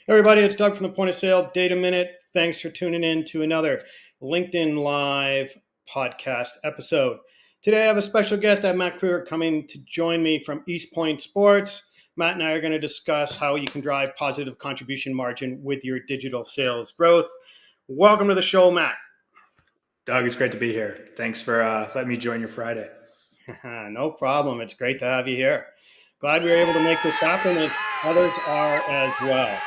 Everybody, it's Doug from the Point of Sale Data Minute. Thanks for tuning in to another LinkedIn Live podcast episode. Today, I have a special guest. I have Matt Krueger coming to join me from East Point Sports. Matt and I are going to discuss how you can drive positive contribution margin with your digital sales growth. Welcome to the show, Matt. Doug, it's great to be here. Thanks for letting me join your Friday. No problem. It's great to have you here. Glad we were able to make this happen, as others are as well.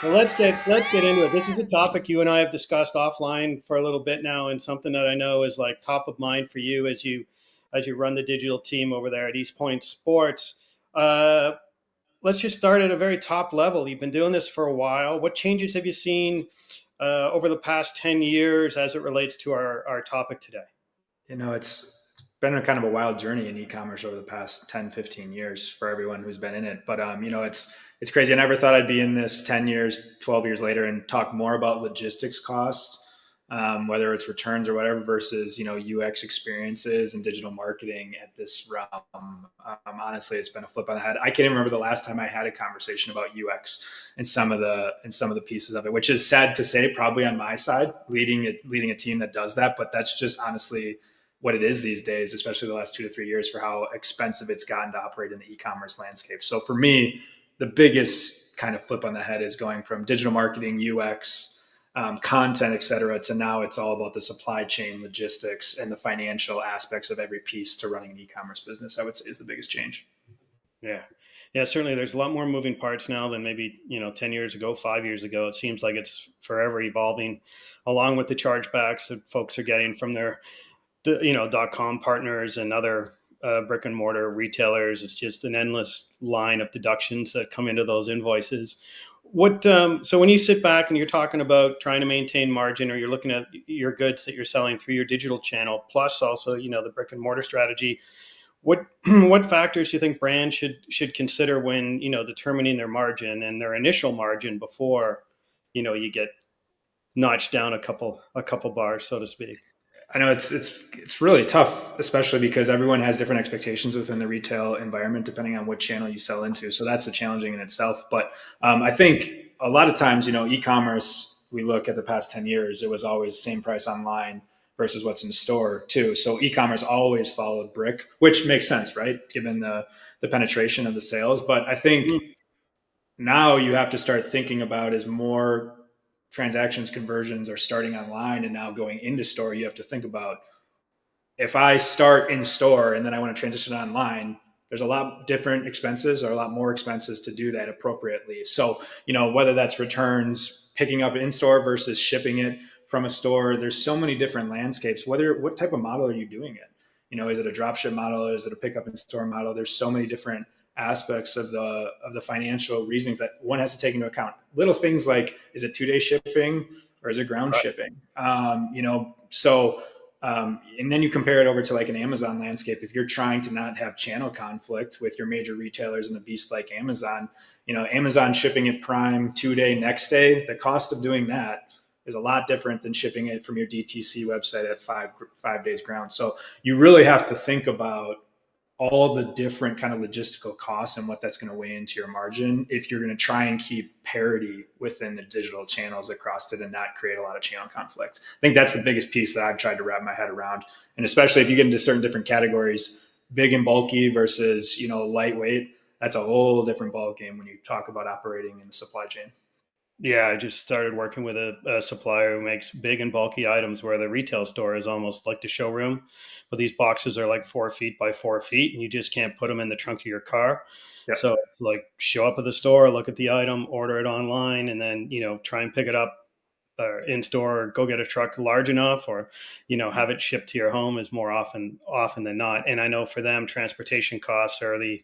Well, let's get into it. This is a topic you and I have discussed offline for a little bit now, and something that I know is like top of mind for you as you run the digital team over there at East Point Sports. Let's just start at a very top level. You've been doing this for a while. What changes have you seen over the past 10 years as it relates to our topic today? It's been a kind of a wild journey in e-commerce over the past 10, 15 years for everyone who's been in it. But, it's crazy. I never thought I'd be in this 10 years, 12 years later and talk more about logistics costs, whether it's returns or whatever, versus, UX experiences and digital marketing at this realm. Honestly, it's been a flip on the head. I can't even remember the last time I had a conversation about UX and some of the pieces of it, which is sad to say, probably on my side, leading a team that does that. But that's just honestly what it is these days, especially the last 2 to 3 years, for how expensive it's gotten to operate in the e-commerce landscape. So for me, the biggest kind of flip on the head is going from digital marketing, UX, content, et cetera, to now it's all about the supply chain, logistics, and the financial aspects of every piece to running an e-commerce business, I would say, is the biggest change. Yeah. Yeah, certainly there's a lot more moving parts now than maybe, 10 years ago, 5 years ago. It seems like it's forever evolving, along with the chargebacks that folks are getting from their .com partners and other brick and mortar retailers. It's just an endless line of deductions that come into those invoices. So when you sit back and you're talking about trying to maintain margin, or you're looking at your goods that you're selling through your digital channel, plus also, the brick and mortar strategy, what factors do you think brands should consider when, determining their margin and their initial margin before, you get notched down a couple bars, so to speak? I know it's really tough, especially because everyone has different expectations within the retail environment, depending on what channel you sell into. So that's a challenging in itself. But I think a lot of times, e-commerce, we look at the past 10 years, it was always same price online versus what's in store too. So e-commerce always followed brick, which makes sense, right? Given the penetration of the sales. But I think now you have to start thinking about, as more transactions, conversions are starting online and now going into store, you have to think about, if I start in store and then I want to transition online, there's a lot different expenses, or a lot more expenses to do that appropriately. So, whether that's returns, picking up in store versus shipping it from a store, there's so many different landscapes. What type of model are you doing it? Is it a drop ship model? Is it a pick up in store model? There's so many different aspects of the financial reasons that one has to take into account. Little things like, is it 2-day shipping or is it ground shipping? And then you compare it over to like an Amazon landscape. If you're trying to not have channel conflict with your major retailers and a beast like Amazon, Amazon shipping it Prime 2-day, next day, the cost of doing that is a lot different than shipping it from your DTC website at 5 days ground. So you really have to think about all the different kind of logistical costs and what that's going to weigh into your margin if you're going to try and keep parity within the digital channels across it and not create a lot of channel conflict. I think that's the biggest piece that I've tried to wrap my head around. And especially if you get into certain different categories, big and bulky versus, lightweight, that's a whole different ballgame when you talk about operating in the supply chain. Yeah, I just started working with a supplier who makes big and bulky items, where the retail store is almost like the showroom, but these boxes are like 4 feet by 4 feet, and you just can't put them in the trunk of your car. Yep. So like, show up at the store, look at the item, order it online, and then, try and pick it up in store, or go get a truck large enough, or, have it shipped to your home is more often than not. And I know for them, transportation costs are the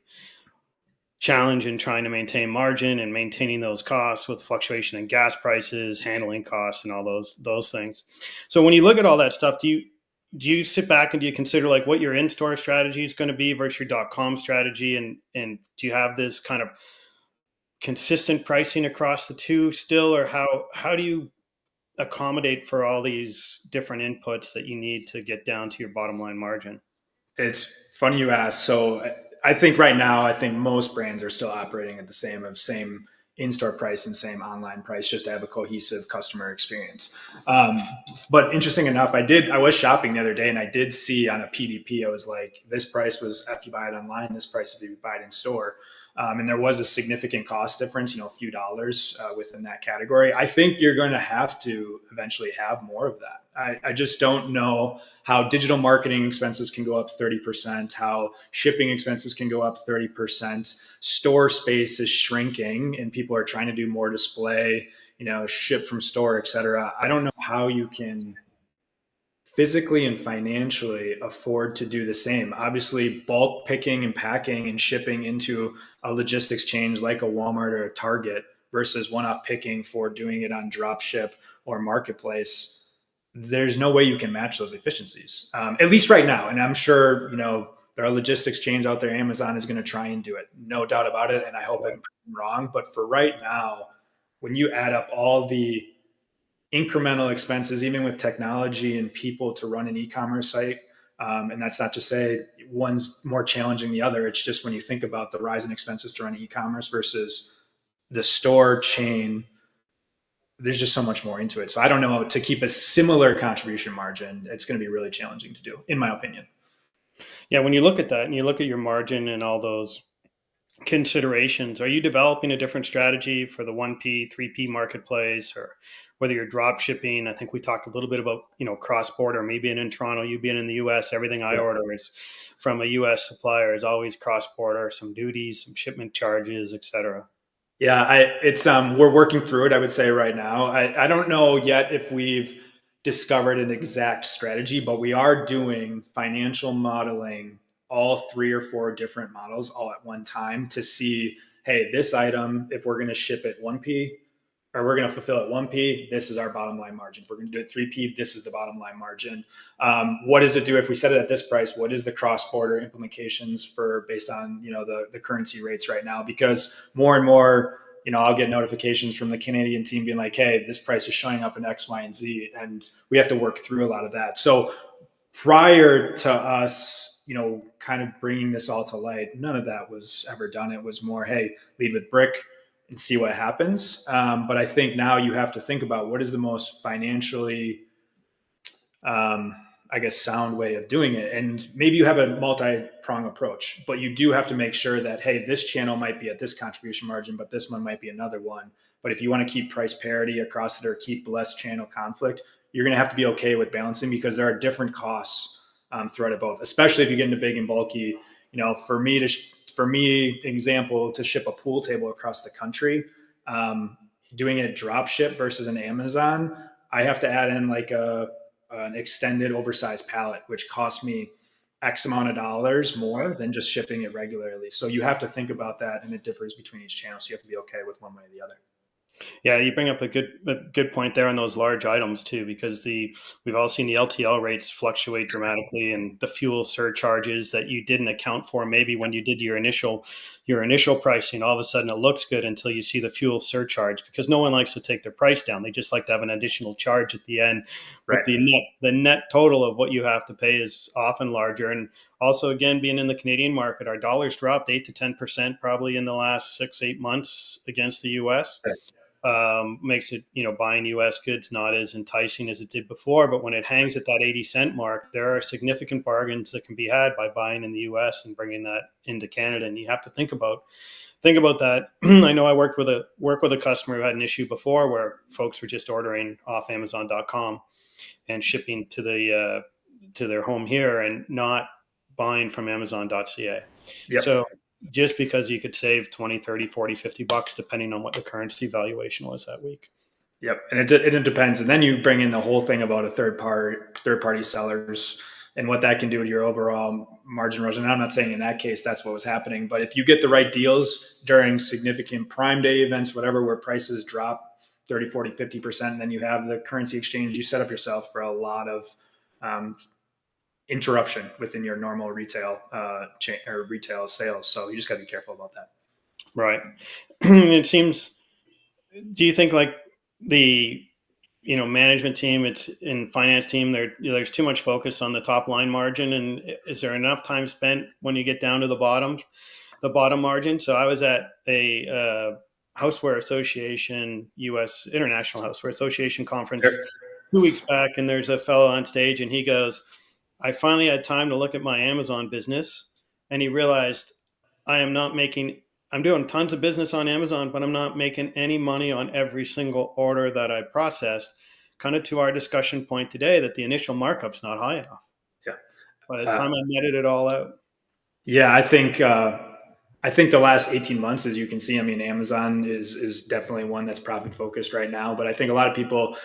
challenge in trying to maintain margin and maintaining those costs with fluctuation in gas prices, handling costs, and all those things. So when you look at all that stuff, do you sit back and do you consider like what your in-store strategy is going to be versus your .com strategy, and do you have this kind of consistent pricing across the two still, or how do you accommodate for all these different inputs that you need to get down to your bottom line margin? It's funny you ask. So I think right now, most brands are still operating at the same in-store price and same online price, just to have a cohesive customer experience. But interesting enough, I was shopping the other day and I did see on a PDP, I was like, this price was if you buy it online, this price if you buy it in store. And there was a significant cost difference, a few dollars within that category. I think you're going to have to eventually have more of that. I just don't know how digital marketing expenses can go up 30%, how shipping expenses can go up 30%. Store space is shrinking and people are trying to do more display, ship from store, et cetera. I don't know how you can physically and financially afford to do the same. Obviously, bulk picking and packing and shipping into a logistics chain like a Walmart or a Target versus one-off picking for doing it on dropship or marketplace, there's no way you can match those efficiencies, at least right now. And I'm sure, there are logistics chains out there. Amazon is going to try and do it, no doubt about it. And I hope I'm wrong. But for right now, when you add up all the incremental expenses, even with technology and people to run an e-commerce site, and that's not to say one's more challenging than the other. It's just when you think about the rise in expenses to run e-commerce versus the store chain, there's just so much more into it. So I don't know, to keep a similar contribution margin, it's going to be really challenging to do, in my opinion. Yeah, when you look at that and you look at your margin and all those considerations, are you developing a different strategy for the 1P, 3P marketplace, or whether you're drop shipping? I think we talked a little bit about, cross-border, me being in Toronto, you being in the US, everything I order is from a US supplier is always cross-border, some duties, some shipment charges, etc. Yeah, we're working through it, I would say right now. I don't know yet if we've discovered an exact strategy, but we are doing financial modeling, all 3 or 4 different models all at one time to see, hey, this item, if we're going to ship it 1P or we're going to fulfill it 1P, this is our bottom line margin. If we're going to do it 3P, this is the bottom line margin. What does it do if we set it at this price? What is the cross-border implications for based on the currency rates right now? Because more and more, I'll get notifications from the Canadian team being like, hey, this price is showing up in X, Y, and Z, and we have to work through a lot of that. So prior to us, kind of bringing this all to light, none of that was ever done. It was more, hey, lead with brick and see what happens. But I think now you have to think about what is the most financially, sound way of doing it. And maybe you have a multi-prong approach, but you do have to make sure that, hey, this channel might be at this contribution margin, but this one might be another one. But if you want to keep price parity across it or keep less channel conflict, you're going to have to be okay with balancing because there are different costs throughout it both, especially if you get into big and bulky. For me, example, to ship a pool table across the country, doing it drop ship versus an Amazon, I have to add in like an extended oversized pallet, which costs me X amount of dollars more than just shipping it regularly. So you have to think about that, and it differs between each channel. So you have to be okay with one way or the other. Yeah, you bring up a good point there on those large items too, because we've all seen the LTL rates fluctuate dramatically, and the fuel surcharges that you didn't account for maybe when you did your initial pricing. All of a sudden, it looks good until you see the fuel surcharge, because no one likes to take their price down. They just like to have an additional charge at the end. But the net total of what you have to pay is often larger. And also, again, being in the Canadian market, our dollars dropped 8 to 10% probably in the last 6-8 months against the US. Right. Makes it, buying US goods not as enticing as it did before. But when it hangs at that 80-cent mark, there are significant bargains that can be had by buying in the US and bringing that into Canada. And you have to think about that. I know I work with a customer who had an issue before where folks were just ordering off Amazon.com and shipping to their home here and not buying from Amazon.ca. Yep. So just because you could save 20, 30, 40, 50 bucks, depending on what the currency valuation was that week. Yep. And it depends. And then you bring in the whole thing about a third party sellers and what that can do to your overall margin erosion. And I'm not saying in that case, that's what was happening, but if you get the right deals during significant Prime Day events, whatever, where prices drop 30, 40, 50%, and then you have the currency exchange, you set up yourself for a lot of interruption within your normal retail chain or retail sales. So you just got to be careful about that. Right. It seems, do you think like the, management team, it's in finance team, there's too much focus on the top line margin, and is there enough time spent when you get down to the bottom margin? So I was at a Houseware Association, U.S. International Houseware Association conference Sure. 2 weeks back, and there's a fellow on stage, and he goes, "I finally had time to look at my Amazon business," and he realized I am not making. I'm doing tons of business on Amazon, but I'm not making any money on every single order that I processed. Kind of to our discussion point today, that the initial markup's not high enough. Yeah. By the Uh, time I netted it all out, yeah, I think the last 18 months, as you can see, I mean, Amazon is definitely one that's profit focused right now. But I think a lot of people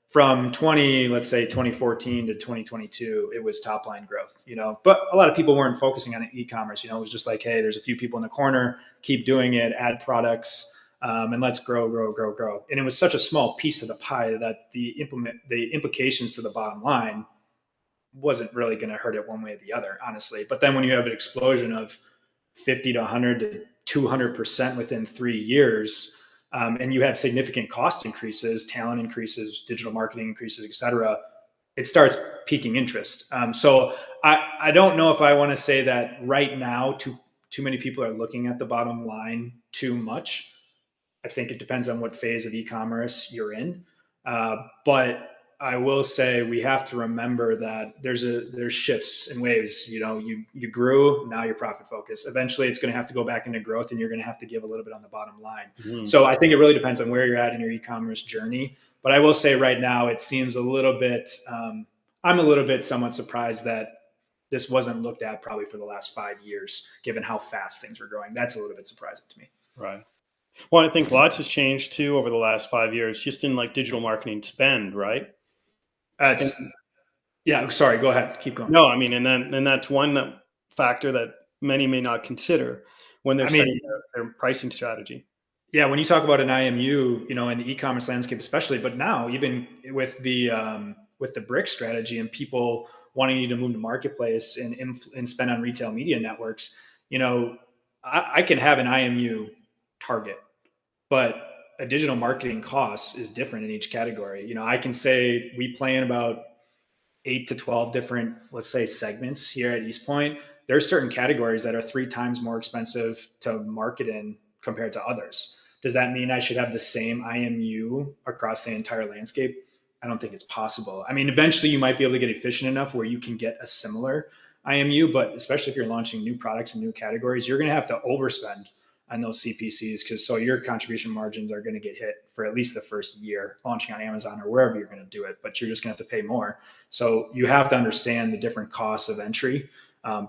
from let's say 2014 to 2022, it was top line growth, you know. But a lot of people weren't focusing on e-commerce. You know, it was just like, hey, there's a few people in the corner, keep doing it, add products, and let's grow, grow, grow, grow. And it was such a small piece of the pie that the implications to the bottom line wasn't really going to hurt it one way or the other, honestly. But then when you have an explosion of 50 to 100 to 200% within 3 years, and you have significant cost increases, talent increases, digital marketing increases, et cetera, it starts piquing interest. So I don't know if I want to say that right now too many people are looking at the bottom line too much. I think it depends on what phase of e-commerce you're in. But I will say we have to remember that there's shifts and waves. You know, you grew, now you're profit focused. Eventually, it's going to have to go back into growth, and you're going to have to give a little bit on the bottom line. mm-hmm. So I think it really depends on where you're at in your e-commerce journey. But I will say right now, it seems a little bit. I'm a little bit somewhat surprised that this wasn't looked at probably for the last 5 years, given how fast things were growing. That's a little bit surprising to me. Right. Well, I think lots has changed too over the last 5 years, just in like digital marketing spend, right? And It's Yeah. Sorry. Go ahead. Keep going. no, I mean, and that's one factor that many may not consider when they're I mean, setting their pricing strategy. yeah. When you talk about an IMU, you know, in the e-commerce landscape, especially, but now even with the brick strategy and people wanting you to move to marketplace and spend on retail media networks, you know, I can have an IMU target, but a digital marketing cost is different in each category. You know, I can say we play in about 8 to 12 different, let's say, segments here at East Point. There's certain categories that are 3 times more expensive to market in compared to others. Does that mean I should have the same IMU across the entire landscape? I don't think it's possible. I mean, eventually you might be able to get efficient enough where you can get a similar IMU, but especially if you're launching new products and new categories, you're going to have to overspend on those CPCs, because so your contribution margins are going to get hit for at least the first year launching on Amazon or wherever you're going to do it, but you're just going to have to pay more. So you have to understand the different costs of entry,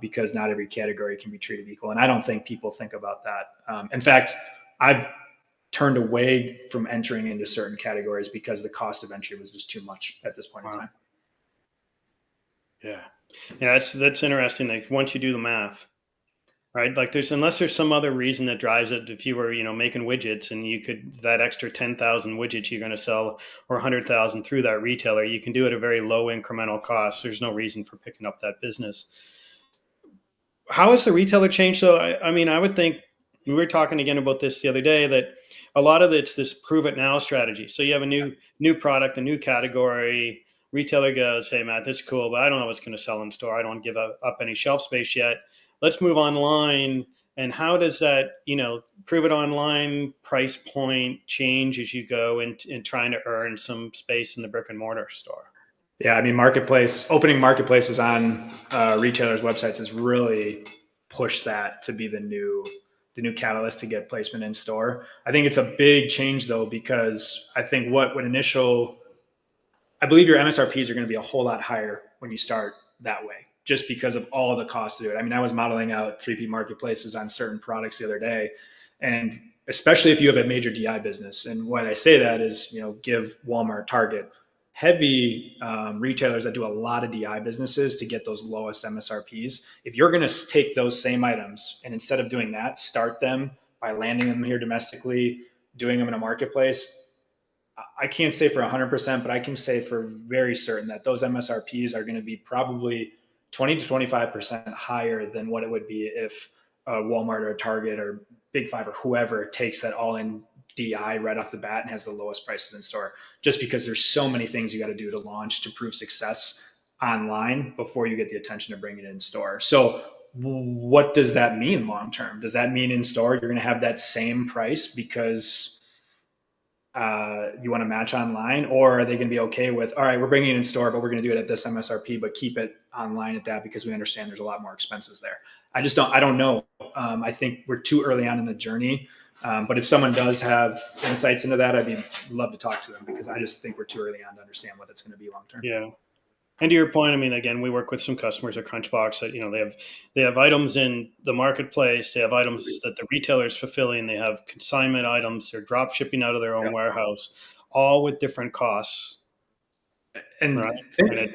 because not every category can be treated equal. And I don't think people think about that. In fact, I've turned away from entering into certain categories because the cost of entry was just too much at this point in Wow. time. Yeah. Yeah. That's interesting. Like once you do the math, right? Like unless there's some other reason that drives it. If you were, making widgets and you could, that extra 10,000 widgets you're going to sell or 100,000 through that retailer, you can do it at a very low incremental cost. There's no reason for picking up that business. How has the retailer changed? So, I mean, I would think we were talking again about this the other day, that a lot of it's this prove it now strategy. So you have a new product, a new category. Retailer goes, "Hey, Matt, this is cool, but I don't know what's going to sell in store. I don't give up any shelf space yet. Let's move online." And how does that, prove it online price point change as you go in trying to earn some space in the brick and mortar store? Yeah, I mean, opening marketplaces on retailers' websites has really pushed that to be the new catalyst to get placement in store. I think it's a big change though, because I think I believe your MSRPs are going to be a whole lot higher when you start that way, just because of all the costs to do it. I mean, I was modeling out 3P marketplaces on certain products the other day, and especially if you have a major DI business. And why I say that is, give Walmart, Target, heavy retailers that do a lot of DI businesses to get those lowest MSRPs. If you're going to take those same items and instead of doing that, start them by landing them here domestically, doing them in a marketplace, I can't say for 100%, but I can say for very certain that those MSRPs are going to be probably 20 to 25% higher than what it would be if a Walmart or a Target or Big Five or whoever takes that all in DI right off the bat and has the lowest prices in store, just because there's so many things you got to do to launch to prove success online before you get the attention to bring it in store. So what does that mean long term? Does that mean in store you're going to have that same price because you want to match online, or are they going to be okay with, all right, we're bringing it in store, but we're going to do it at this MSRP, but keep it online at that because we understand there's a lot more expenses there. I don't know. I think we're too early on in the journey. But if someone does have insights into that, love to talk to them because I just think we're too early on to understand what it's going to be long term. Yeah. And to your point, I mean, again, we work with some customers at Crunchbox that they have items in the marketplace, they have items that the retailer is fulfilling, they have consignment items, they're drop shipping out of their own Yep. warehouse, all with different costs, right? And I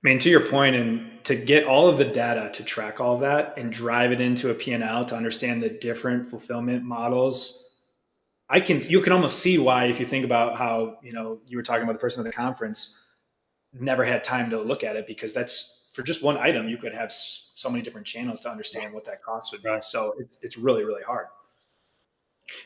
mean, to your point, and to get all of the data to track all of that and drive it into a P&L to understand the different fulfillment models, you can almost see why, if you think about how, you were talking about the person at the conference never had time to look at it, because that's for just one item, you could have so many different channels to understand what that cost would be. right. So it's really, really hard.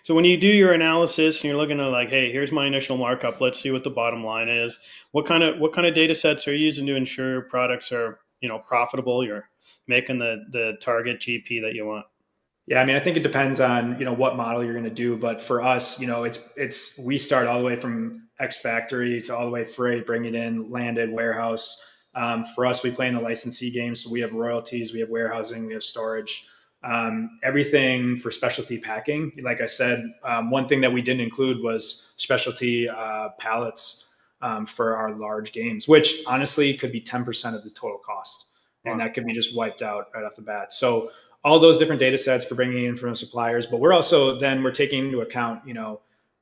So when you do your analysis and you're looking at like, hey, here's my initial markup, let's see what the bottom line is. What kind of data sets are you using to ensure products are, profitable? You're making the target GP that you want. Yeah, I mean, I think it depends on what model you're going to do, but for us, it's we start all the way from X factory to all the way freight, bring it in, landed, warehouse. For us, we play in the licensee game, so we have royalties, we have warehousing, we have storage, everything for specialty packing. Like I said, one thing that we didn't include was specialty pallets for our large games, which honestly could be 10% of the total cost, and Wow. that could be just wiped out right off the bat. So all those different data sets for bringing in from suppliers, but we're taking into account,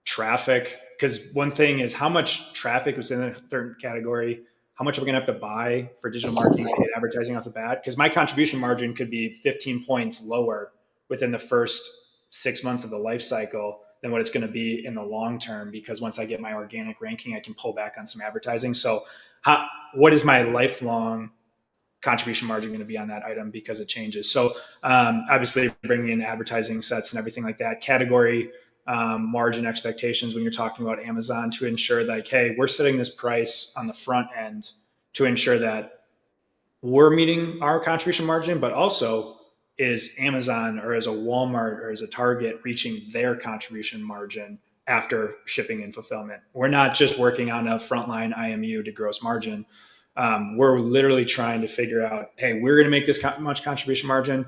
traffic, because one thing is how much traffic was in a certain category, how much are we going to have to buy for digital marketing, paid advertising off the bat? Because my contribution margin could be 15 points lower within the first 6 months of the life cycle than what it's going to be in the long term. Because once I get my organic ranking, I can pull back on some advertising. So, what is my lifelong contribution margin going to be on that item, because it changes? So obviously bringing in advertising sets and everything like that, category margin expectations when you're talking about Amazon, to ensure that, hey, we're setting this price on the front end to ensure that we're meeting our contribution margin, but also is Amazon or is a Walmart or is a Target reaching their contribution margin after shipping and fulfillment. We're not just working on a frontline IMU to gross margin. We're literally trying to figure out, hey, we're going to make this much contribution margin.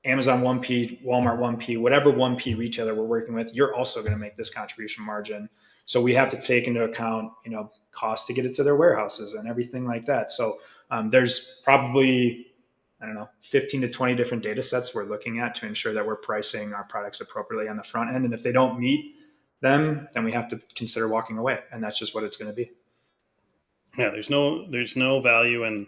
Amazon 1P, Walmart 1P, whatever 1P retailer we're working with, you're also going to make this contribution margin. So we have to take into account, cost to get it to their warehouses and everything like that. So there's probably, I don't know, 15 to 20 different data sets we're looking at to ensure that we're pricing our products appropriately on the front end. And if they don't meet them, then we have to consider walking away. And that's just what it's going to be. Yeah, there's no value in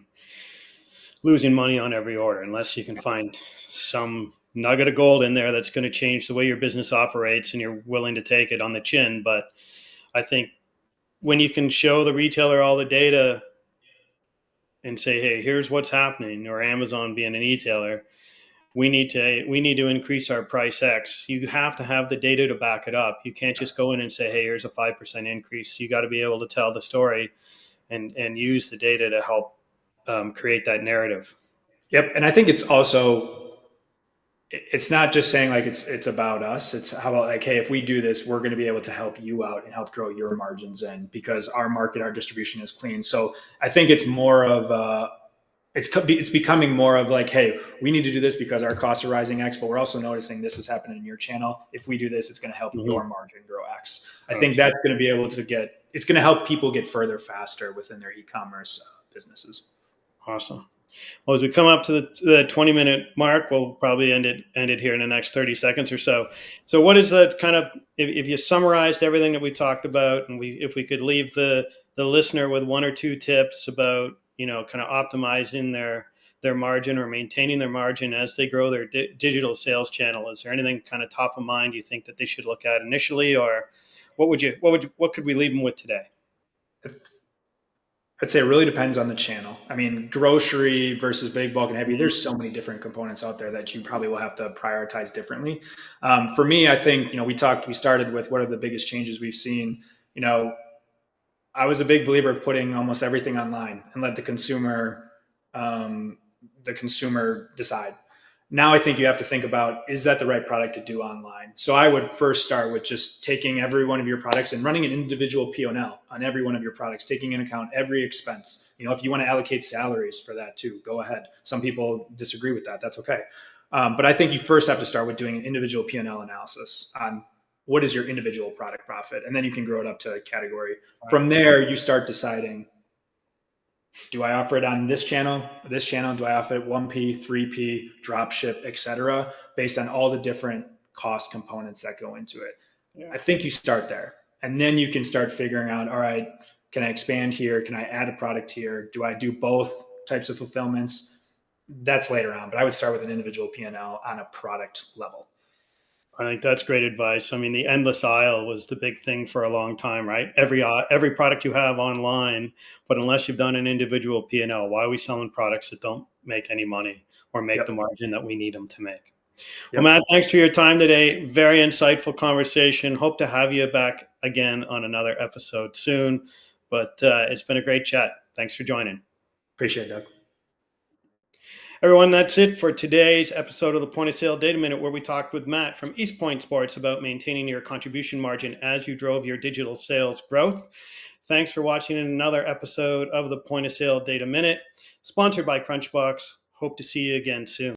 losing money on every order unless you can find some nugget of gold in there that's going to change the way your business operates and you're willing to take it on the chin. But I think when you can show the retailer all the data and say, hey, here's what's happening, or Amazon being an e-tailer, we need to increase our price X. You have to have the data to back it up. You can't just go in and say, hey, here's a 5% increase. You got to be able to tell the story and use the data to help create that narrative. Yep. And I think it's not just saying like it's about us. It's how about like, hey, if we do this, we're going to be able to help you out and help grow your margins in, because our distribution is clean. So I think it's more of it's becoming more of like, hey, we need to do this because our costs are rising X, but we're also noticing this is happening in your channel. If we do this, it's going to help your margin grow X. I think that's going to be able to it's going to help people get further faster within their e-commerce businesses. Awesome. Well, as we come up to the 20-minute mark, we'll probably end it here in the next 30 seconds or so. So what is that kind of, if you summarized everything that we talked about, and if we could leave the listener with one or two tips about, kind of optimizing their margin or maintaining their margin as they grow their digital sales channel, is there anything kind of top of mind you think that they should look at initially, or what could we leave them with today? I'd say it really depends on the channel. I mean, grocery versus big bulk and heavy, there's so many different components out there that you probably will have to prioritize differently. For me, I think, we started with what are the biggest changes we've seen. I was a big believer of putting almost everything online and let the consumer decide. Now I think you have to think about, is that the right product to do online? So I would first start with just taking every one of your products and running an individual P&L on every one of your products, taking into account every expense. If you want to allocate salaries for that too, go ahead. Some people disagree with that. That's okay. But I think you first have to start with doing an individual P&L analysis on what is your individual product profit, and then you can grow it up to a category. From there, you start deciding, do I offer it on this channel? This channel? Do I offer it 1P, 3P, drop ship, etc., based on all the different cost components that go into it? Yeah. I think you start there, and then you can start figuring out, all right, can I expand here? Can I add a product here? Do I do both types of fulfillments? That's later on, but I would start with an individual P&L on a product level. I think that's great advice. I mean, the endless aisle was the big thing for a long time, right? Every product you have online, but unless you've done an individual P&L, why are we selling products that don't make any money or make the margin that we need them to make? Well, Matt, thanks for your time today. Very insightful conversation. Hope to have you back again on another episode soon. But it's been a great chat. Thanks for joining. Appreciate it, Doug. Everyone, that's it for today's episode of the Point of Sale Data Minute, where we talked with Matt from East Point Sports about maintaining your contribution margin as you drove your digital sales growth. Thanks for watching another episode of the Point of Sale Data Minute, sponsored by Crunchbox. Hope to see you again soon.